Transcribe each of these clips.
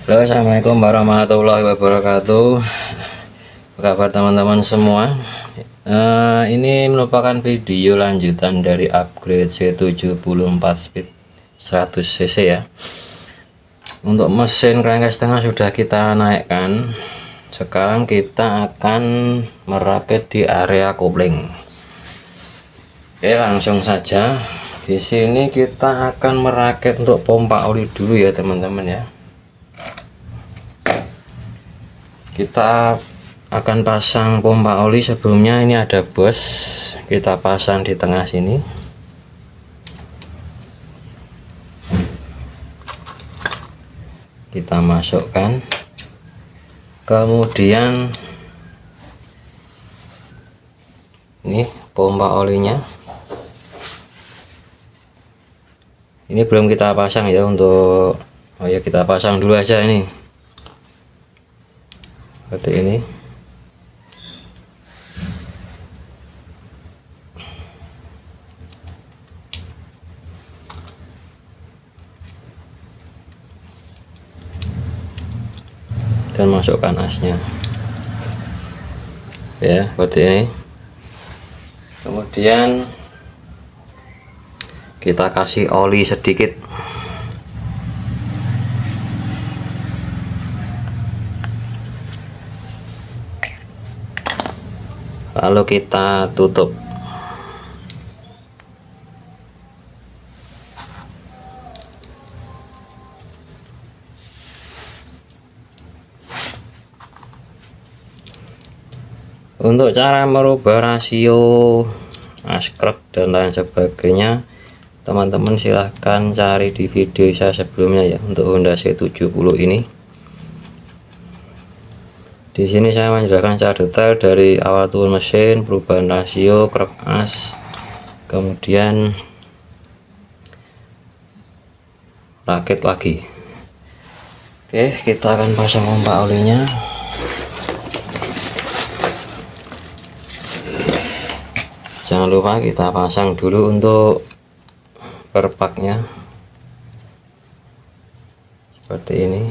Halo, assalamualaikum warahmatullahi wabarakatuh. Apa kabar teman-teman semua? Ini merupakan video lanjutan dari upgrade C74 speed 100 cc ya. Untuk mesin kerangka setengah sudah kita naikkan. Sekarang kita akan merakit di area kopling. Oke, langsung saja. Di sini kita akan merakit untuk pompa oli dulu ya teman-teman ya. Kita akan pasang pompa oli. Sebelumnya ini ada bos, kita pasang di tengah sini. Kita masukkan, kemudian ini pompa olinya. Ini belum kita pasang ya, untuk kita pasang dulu aja ini seperti ini. Dan masukkan asnya ya, seperti ini. Kemudian kita kasih oli sedikit. Lalu kita tutup. Untuk cara merubah rasio askrek dan lain sebagainya, teman-teman silahkan cari di video saya sebelumnya ya, untuk Honda C70 ini. Di sini saya menjelaskan secara detail dari awal turun mesin, perubahan rasio, krek as, kemudian rakit lagi. Oke, kita akan pasang pompa olinya. Jangan lupa kita pasang dulu untuk perpaknya seperti ini.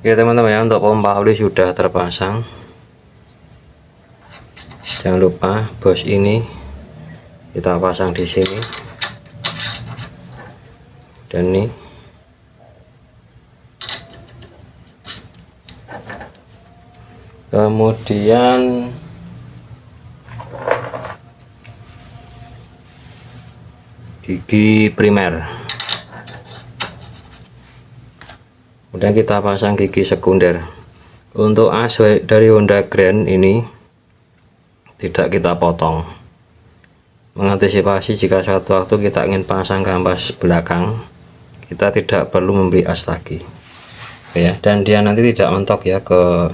Oke teman-teman ya, untuk pompa oli sudah terpasang. Jangan lupa bos ini kita pasang di sini dan ini. Kemudian gigi primer. Kemudian kita pasang gigi sekunder. Untuk as dari Honda Grand ini tidak kita potong, mengantisipasi jika suatu waktu kita ingin pasang kampas belakang, kita tidak perlu memberi as lagi ya, dan dia nanti tidak mentok ya ke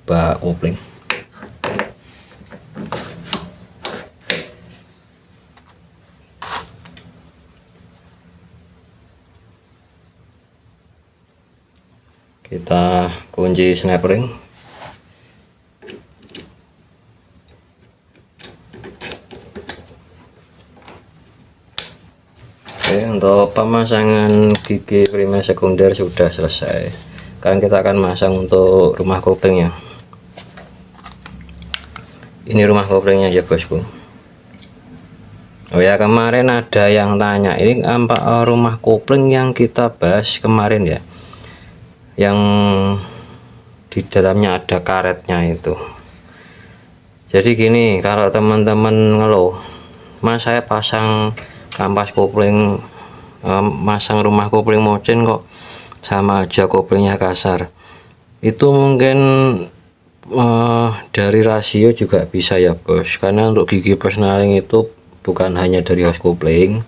bak kopling. Kita kunci snap ring. Oke, untuk pemasangan gigi primer sekunder sudah selesai. Sekarang kita akan masang untuk rumah koplingnya. Ini rumah koplingnya ya bosku. Oh ya, kemarin ada yang tanya, ini apa rumah kopling yang kita bahas kemarin ya, yang di dalamnya ada karetnya itu. Jadi gini, kalau teman-teman ngeluh, mas saya pasang kampas kopling, masang rumah kopling mocin kok sama aja koplingnya kasar, itu mungkin dari rasio juga bisa ya bos, karena untuk gigi persneling itu bukan hanya dari host kopling,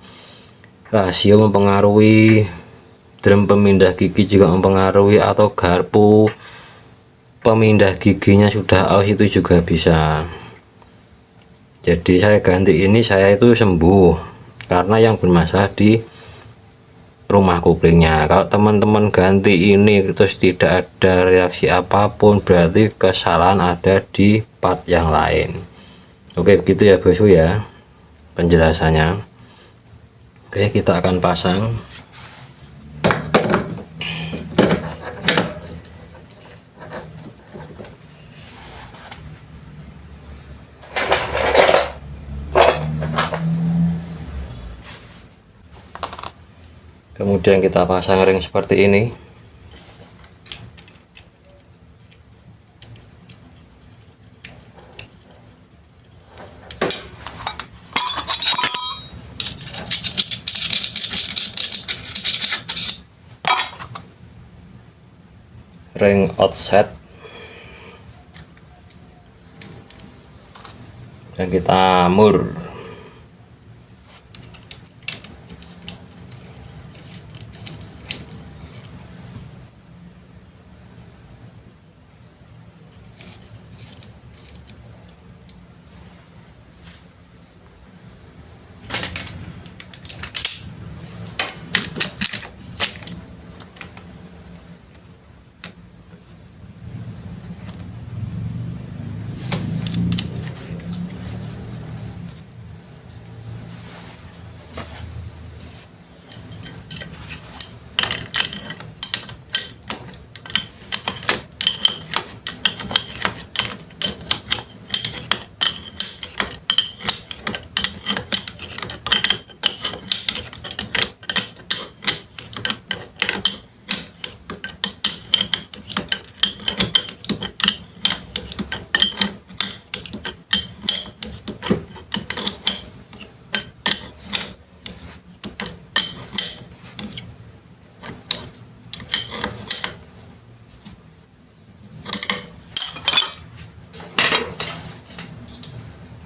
rasio mempengaruhi, drum pemindah gigi juga mempengaruhi, atau garpu pemindah giginya sudah aus itu juga bisa. Jadi saya ganti ini, saya itu sembuh karena yang bermasalah di rumah koplingnya. Kalau teman-teman ganti ini terus tidak ada reaksi apapun, berarti kesalahan ada di part yang lain. Oke, begitu ya bosku ya penjelasannya. Oke, kita akan pasang. Kemudian kita pasang ring seperti ini. Ring outset, dan kita mur.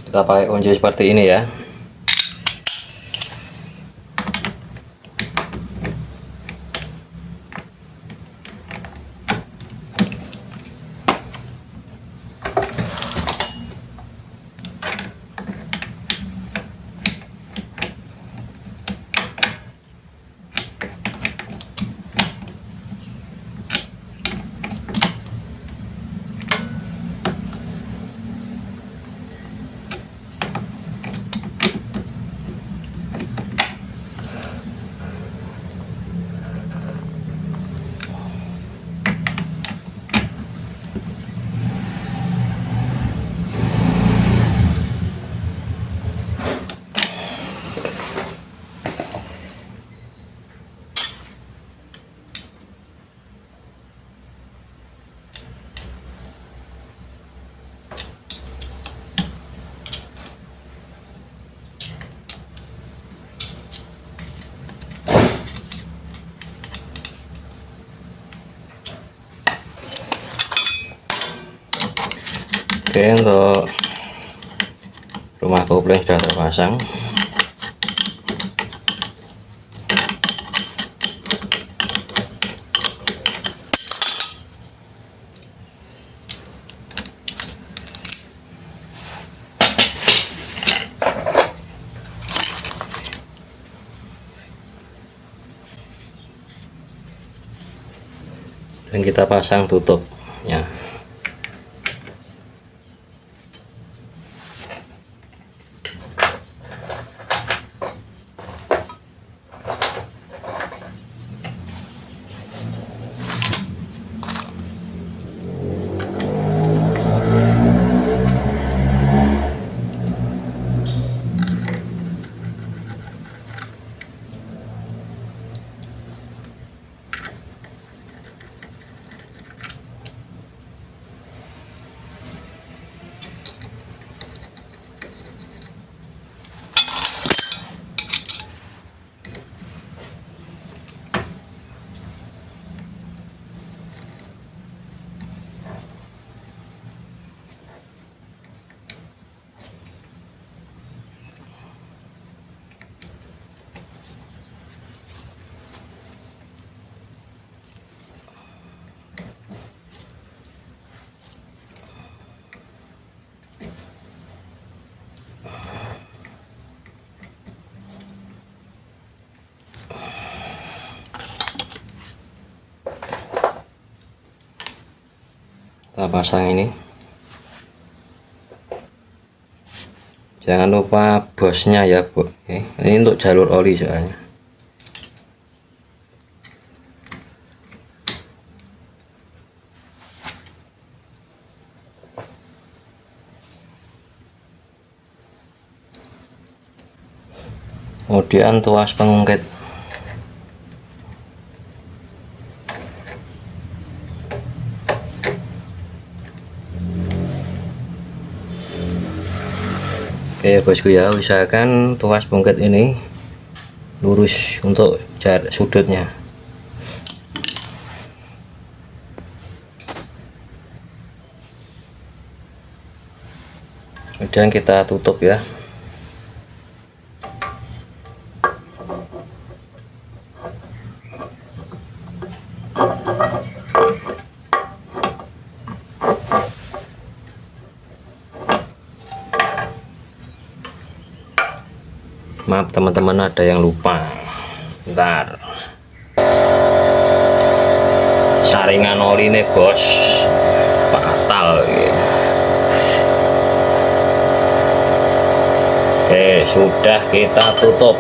Kita pakai kunci seperti ini ya. Oke, untuk rumah kopling sudah terpasang. dan kita pasang tutupnya. Kita pasang ini, jangan lupa bosnya ya Bu. Ini untuk jalur oli soalnya. Kemudian tuas pengungkit. Oke bosku ya, usahakan tuas pengungkit ini lurus untuk jarak sudutnya. Kemudian kita tutup ya. Maaf teman-teman, ada yang lupa. Bentar. Saringan oli nih bos, fatal gitu. Oke, sudah kita tutup.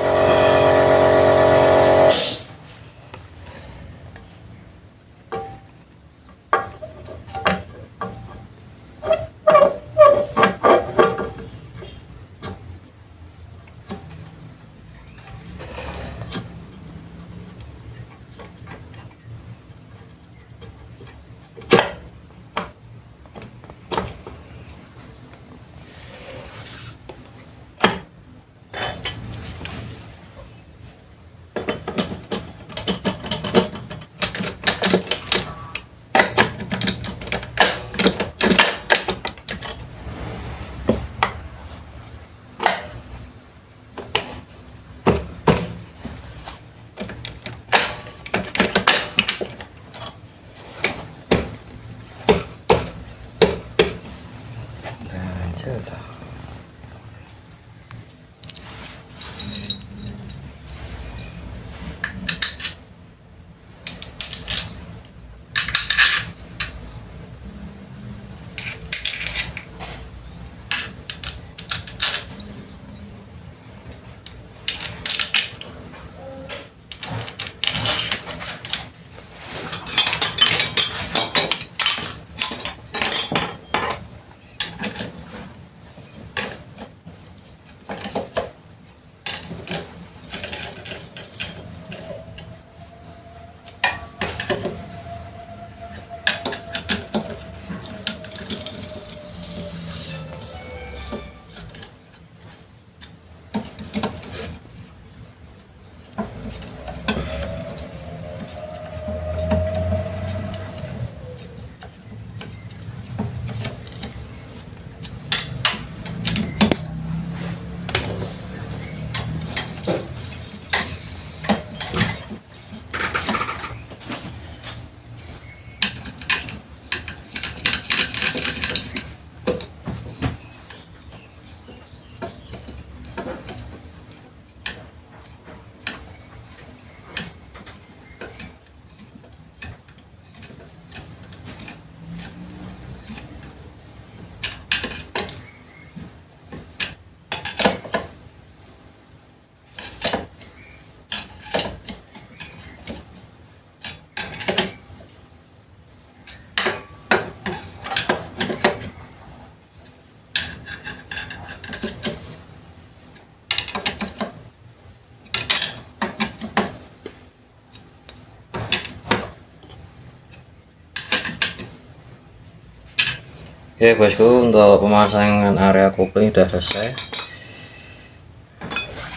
Oke bosku, untuk pemasangan area kopling sudah selesai.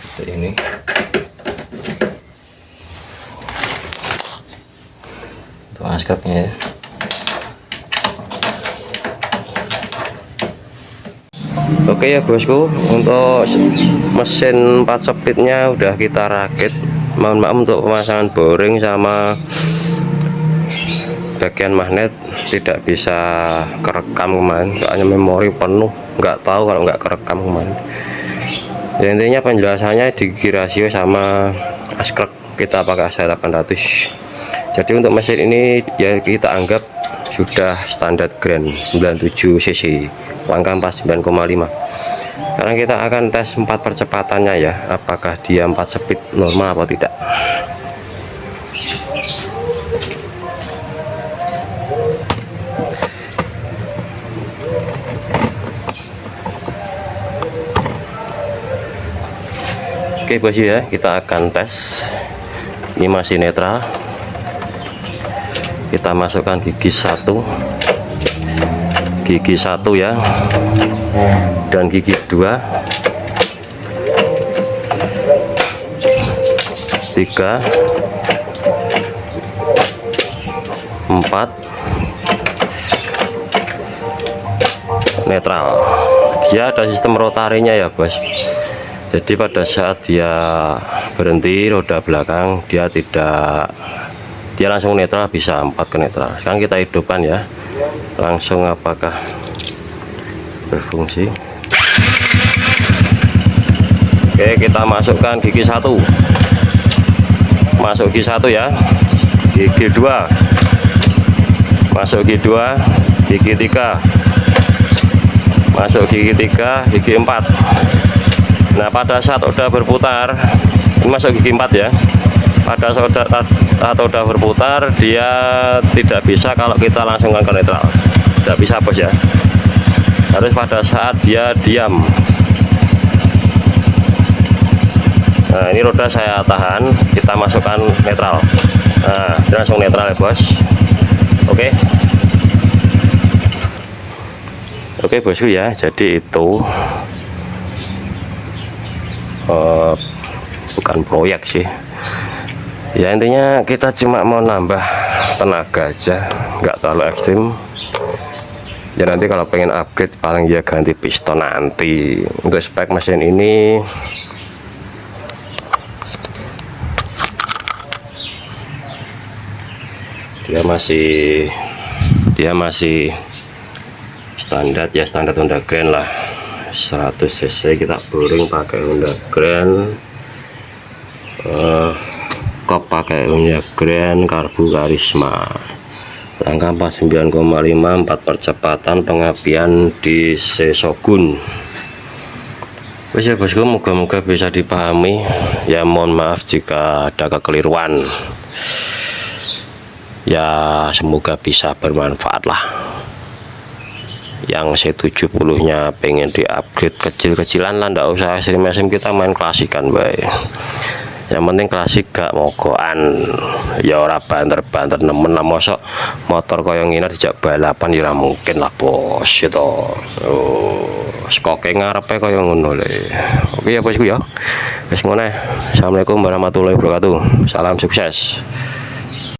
Seperti ini. Untuk askapnya ya. Oke ya bosku, untuk mesin 4 speednya udah kita rakit. Mohon maaf untuk pemasangan boring sama bagian magnet tidak bisa kerekam kemarin, soalnya memori penuh, nggak tahu kalau nggak kerekam kemarin ya. Intinya penjelasannya di gigi rasio sama askrek kita pakai AC800. Jadi untuk mesin ini ya kita anggap sudah standar grand 97 cc langkah 49,5. Sekarang kita akan tes 4 percepatannya ya, apakah dia 4 speed normal atau tidak. Oke bosku ya, kita akan tes. Ini masih netral. Kita masukkan gigi 1 ya, dan gigi 2, 3, 4 netral. Dia ada sistem rotarinya ya bos. Jadi pada saat dia berhenti roda belakang dia langsung netral, bisa 4 ke netral. Sekarang kita hidupkan ya, langsung apakah berfungsi. Oke, kita masukkan gigi 1, masuk gigi 1 ya, gigi 2, masuk gigi 2, gigi 3, masuk gigi 3, gigi 4. Nah pada saat udah berputar, ini masuk gigi 4 ya, pada saat udah berputar dia tidak bisa kalau kita langsung ke netral, tidak bisa bos ya, harus pada saat dia diam. Nah ini roda saya tahan, kita masukkan netral. Nah dia langsung netral ya bos. Oke bosku ya, jadi itu bukan proyek sih ya, intinya kita cuma mau nambah tenaga aja, nggak terlalu ekstrim ya. Nanti kalau pengen upgrade paling ya ganti piston nanti. Untuk spek mesin ini dia masih standar ya, standar Honda Grand lah, 100 cc. Kita boring pakai Honda Grand, kop pakai Honda Grand karbu Karisma, langkah 49,5, 4 percepatan, pengapian di Shogun. Wes ya bosku, moga-moga bisa dipahami ya. Mohon maaf jika ada kekeliruan ya, semoga bisa bermanfaat lah. Yang C70 nya pengen di upgrade kecil-kecilan lah, ndak usah ekstrim-ekstrim, kita main klasikan baik. Yang penting klasik gak mogokan ya, ora banter-banter nemen lah. Mosok motor kaya ngene dijak balapan ya mungkin lah bos itu. Skoke ngarepe kaya ngono le. Oke ya bosku ya, wis ngono. Assalamualaikum warahmatullahi wabarakatuh, salam sukses.